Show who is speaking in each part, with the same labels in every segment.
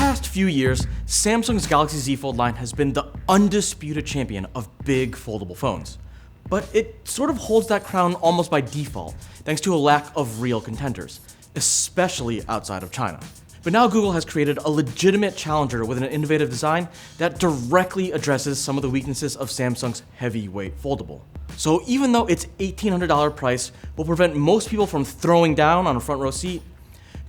Speaker 1: past few years, Samsung's Galaxy Z Fold line has been the undisputed champion of big foldable phones. But it sort of holds that crown almost by default, thanks to a lack of real contenders, especially outside of China. But now Google has created a legitimate challenger with an innovative design that directly addresses some of the weaknesses of Samsung's heavyweight foldable. So even though its $1,800 price will prevent most people from throwing down on a front row seat,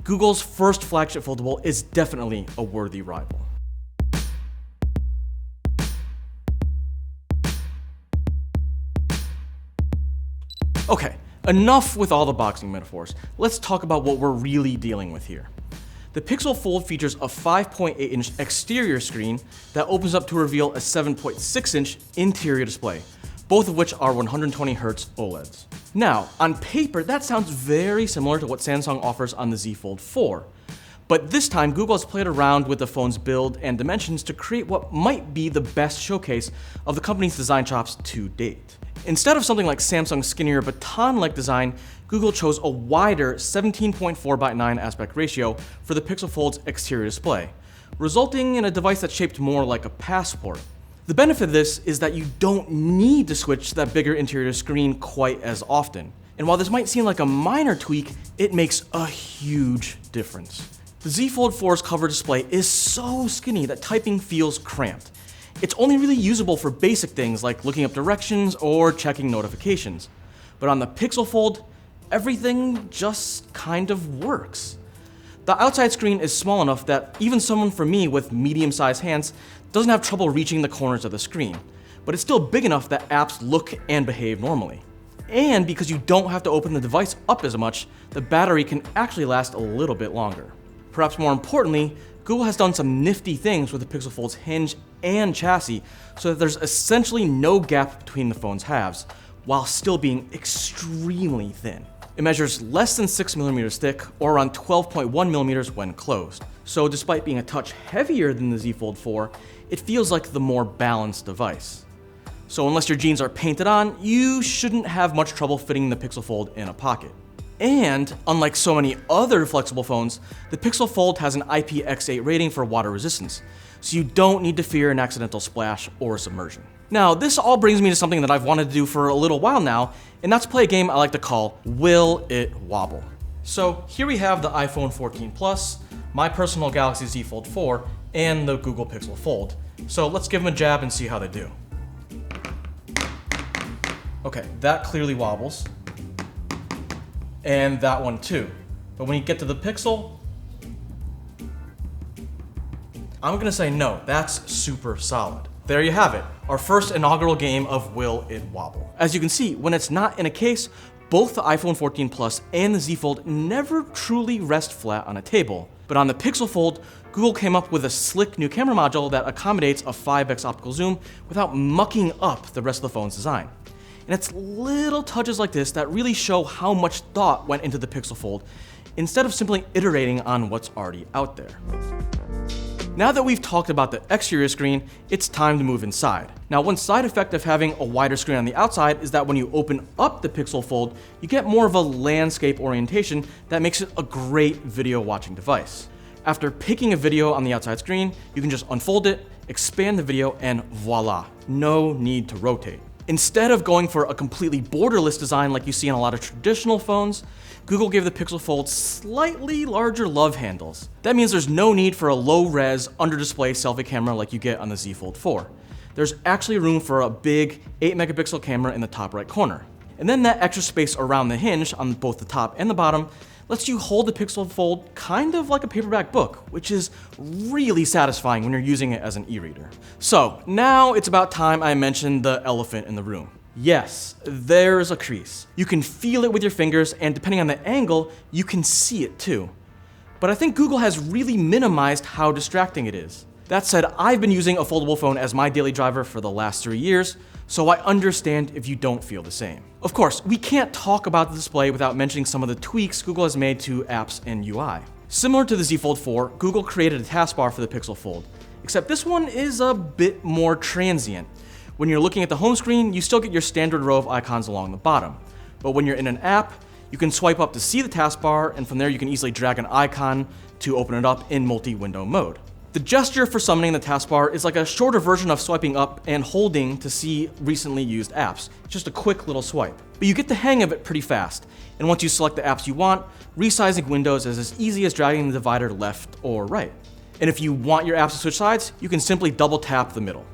Speaker 1: Google's first flagship foldable is definitely a worthy rival. Okay, enough with all the boxing metaphors. Let's talk about what we're really dealing with here. The Pixel Fold features a 5.8-inch exterior screen that opens up to reveal a 7.6-inch interior display, both of which are 120Hz OLEDs. Now, on paper, that sounds very similar to what Samsung offers on the Z Fold 4. But this time, Google has played around with the phone's build and dimensions to create what might be the best showcase of the company's design chops to date. Instead of something like Samsung's skinnier baton-like design, Google chose a wider 17.4:9 aspect ratio for the Pixel Fold's exterior display, resulting in a device that's shaped more like a passport. The benefit of this is that you don't need to switch to that bigger interior screen quite as often. And while this might seem like a minor tweak, it makes a huge difference. The Z Fold 4's cover display is so skinny that typing feels cramped. It's only really usable for basic things like looking up directions or checking notifications. But on the Pixel Fold, everything just kind of works. The outside screen is small enough that even someone for me with medium-sized hands doesn't have trouble reaching the corners of the screen, but it's still big enough that apps look and behave normally. And because you don't have to open the device up as much, the battery can actually last a little bit longer. Perhaps more importantly, Google has done some nifty things with the Pixel Fold's hinge and chassis so that there's essentially no gap between the phone's halves, while still being extremely thin. It measures less than 6mm thick, or around 12.1mm when closed. So despite being a touch heavier than the Z Fold 4, it feels like the more balanced device. So unless your jeans are painted on, you shouldn't have much trouble fitting the Pixel Fold in a pocket. And, unlike so many other flexible phones, the Pixel Fold has an IPX8 rating for water resistance, so you don't need to fear an accidental splash or submersion. Now, this all brings me to something that I've wanted to do for a little while now, and that's play a game I like to call Will It Wobble? So here we have the iPhone 14 Plus, my personal Galaxy Z Fold 4, and the Google Pixel Fold. So let's give them a jab and see how they do. Okay, that clearly wobbles. And that one too. But when you get to the Pixel, I'm gonna say no, that's super solid. There you have it, our first inaugural game of Will It Wobble? As you can see, when it's not in a case, both the iPhone 14 Plus and the Z Fold never truly rest flat on a table. But on the Pixel Fold, Google came up with a slick new camera module that accommodates a 5x optical zoom without mucking up the rest of the phone's design. And it's little touches like this that really show how much thought went into the Pixel Fold, instead of simply iterating on what's already out there. Now that we've talked about the exterior screen, it's time to move inside. Now, one side effect of having a wider screen on the outside is that when you open up the Pixel Fold, you get more of a landscape orientation that makes it a great video watching device. After picking a video on the outside screen, you can just unfold it, expand the video, and voila, no need to rotate. Instead of going for a completely borderless design like you see on a lot of traditional phones, Google gave the Pixel Fold slightly larger love handles. That means there's no need for a low-res, under-display selfie camera like you get on the Z Fold 4. There's actually room for a big 8-megapixel camera in the top right corner. And then that extra space around the hinge on both the top and the bottom lets you hold the Pixel Fold kind of like a paperback book, which is really satisfying when you're using it as an e-reader. So now it's about time I mention the elephant in the room. Yes, there's a crease. You can feel it with your fingers, and depending on the angle, you can see it too. But I think Google has really minimized how distracting it is. That said, I've been using a foldable phone as my daily driver for the last 3 years, so I understand if you don't feel the same. Of course, we can't talk about the display without mentioning some of the tweaks Google has made to apps and UI. Similar to the Z Fold 4, Google created a taskbar for the Pixel Fold, except this one is a bit more transient. When you're looking at the home screen, you still get your standard row of icons along the bottom. But when you're in an app, you can swipe up to see the taskbar, and from there you can easily drag an icon to open it up in multi-window mode. The gesture for summoning the taskbar is like a shorter version of swiping up and holding to see recently used apps. Just a quick little swipe. But you get the hang of it pretty fast, and once you select the apps you want, resizing windows is as easy as dragging the divider left or right. And if you want your apps to switch sides, you can simply double tap the middle.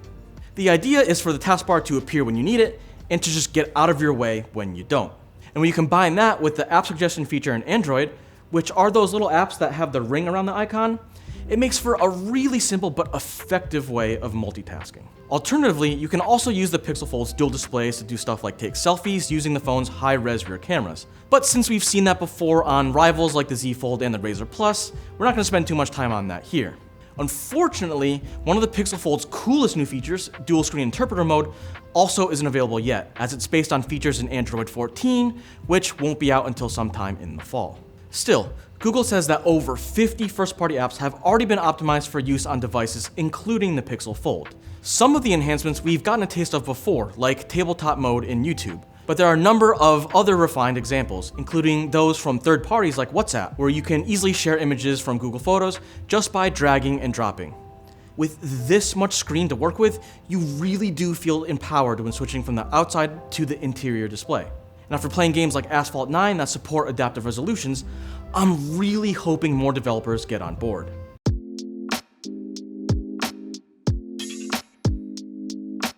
Speaker 1: The idea is for the taskbar to appear when you need it, and to just get out of your way when you don't. And when you combine that with the app suggestion feature in Android, which are those little apps that have the ring around the icon, it makes for a really simple but effective way of multitasking. Alternatively, you can also use the Pixel Fold's dual displays to do stuff like take selfies using the phone's high-res rear cameras. But since we've seen that before on rivals like the Z Fold and the Razr Plus, we're not going to spend too much time on that here. Unfortunately, one of the Pixel Fold's coolest new features, dual screen interpreter mode, also isn't available yet, as it's based on features in Android 14, which won't be out until sometime in the fall. Still, Google says that over 50 first-party apps have already been optimized for use on devices, including the Pixel Fold. Some of the enhancements we've gotten a taste of before, like tabletop mode in YouTube. But there are a number of other refined examples, including those from third parties like WhatsApp, where you can easily share images from Google Photos just by dragging and dropping. With this much screen to work with, you really do feel empowered when switching from the outside to the interior display. And after playing games like Asphalt 9 that support adaptive resolutions, I'm really hoping more developers get on board.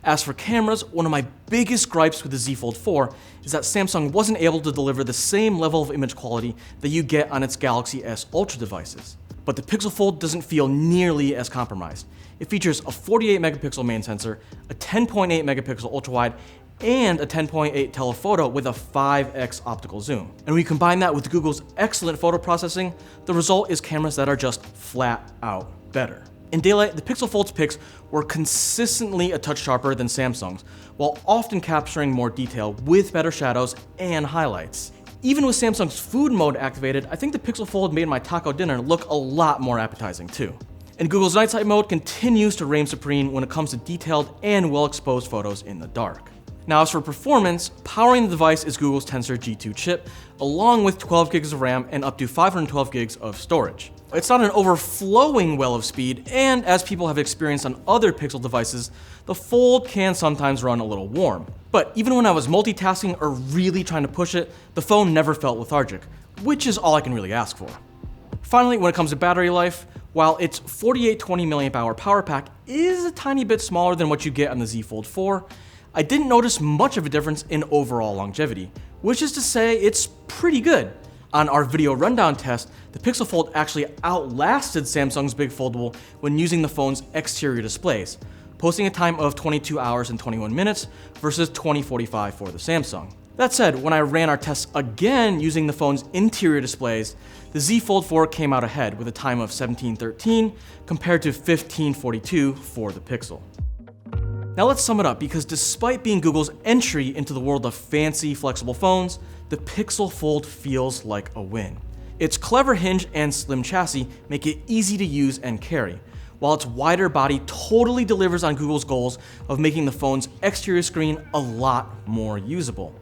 Speaker 1: As for cameras, one of my biggest gripes with the Z Fold 4 is that Samsung wasn't able to deliver the same level of image quality that you get on its Galaxy S Ultra devices. But the Pixel Fold doesn't feel nearly as compromised. It features a 48 megapixel main sensor, a 10.8 megapixel ultra-wide, and a 10.8 telephoto with a 5x optical zoom. And when you combine that with Google's excellent photo processing, the result is cameras that are just flat out better. In daylight, the Pixel Fold's pics were consistently a touch sharper than Samsung's, while often capturing more detail with better shadows and highlights. Even with Samsung's food mode activated, I think the Pixel Fold made my taco dinner look a lot more appetizing too. And Google's night sight mode continues to reign supreme when it comes to detailed and well-exposed photos in the dark. Now, as for performance, powering the device is Google's Tensor G2 chip, along with 12 gigs of RAM and up to 512 gigs of storage. It's not an overflowing well of speed, and as people have experienced on other Pixel devices, the Fold can sometimes run a little warm. But even when I was multitasking or really trying to push it, the phone never felt lethargic, which is all I can really ask for. Finally, when it comes to battery life, while its 4820 mAh power pack is a tiny bit smaller than what you get on the Z Fold 4, I didn't notice much of a difference in overall longevity, which is to say it's pretty good. On our video rundown test, the Pixel Fold actually outlasted Samsung's Big Foldable when using the phone's exterior displays, posting a time of 22 hours and 21 minutes versus 20:45 for the Samsung. That said, when I ran our tests again using the phone's interior displays, the Z Fold 4 came out ahead with a time of 17:13 compared to 15:42 for the Pixel. Now let's sum it up, because despite being Google's entry into the world of fancy, flexible phones, the Pixel Fold feels like a win. Its clever hinge and slim chassis make it easy to use and carry, while its wider body totally delivers on Google's goals of making the phone's exterior screen a lot more usable.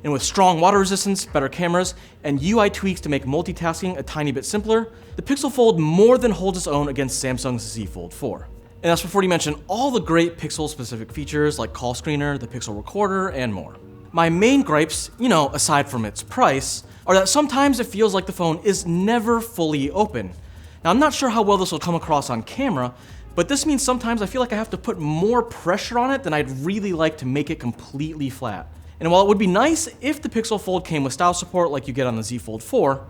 Speaker 1: And with strong water resistance, better cameras, and UI tweaks to make multitasking a tiny bit simpler, the Pixel Fold more than holds its own against Samsung's Z Fold 4. And that's before you mention all the great Pixel-specific features like Call Screener, the Pixel Recorder, and more. My main gripes, aside from its price, are that sometimes it feels like the phone is never fully open. Now, I'm not sure how well this will come across on camera, but this means sometimes I feel like I have to put more pressure on it than I'd really like to make it completely flat. And while it would be nice if the Pixel Fold came with style support like you get on the Z Fold 4,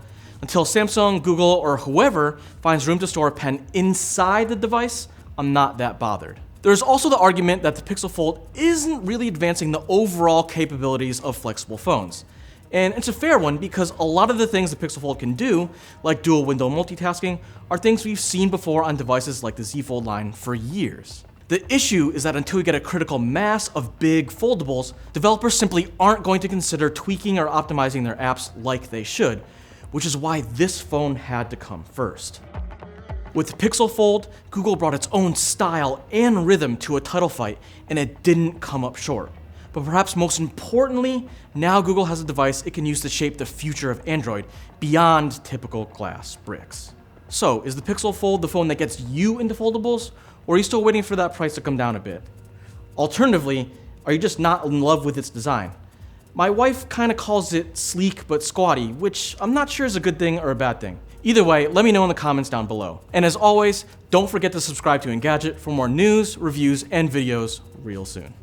Speaker 1: until Samsung, Google, or whoever finds room to store a pen inside the device, I'm not that bothered. There's also the argument that the Pixel Fold isn't really advancing the overall capabilities of flexible phones. And it's a fair one, because a lot of the things the Pixel Fold can do, like dual window multitasking, are things we've seen before on devices like the Z Fold line for years. The issue is that until we get a critical mass of big foldables, developers simply aren't going to consider tweaking or optimizing their apps like they should, which is why this phone had to come first. With the Pixel Fold, Google brought its own style and rhythm to a title fight, and it didn't come up short. But perhaps most importantly, now Google has a device it can use to shape the future of Android beyond typical glass bricks. So, is the Pixel Fold the phone that gets you into foldables, or are you still waiting for that price to come down a bit? Alternatively, are you just not in love with its design? My wife kinda calls it sleek but squatty, which I'm not sure is a good thing or a bad thing. Either way, let me know in the comments down below. And as always, don't forget to subscribe to Engadget for more news, reviews, and videos real soon.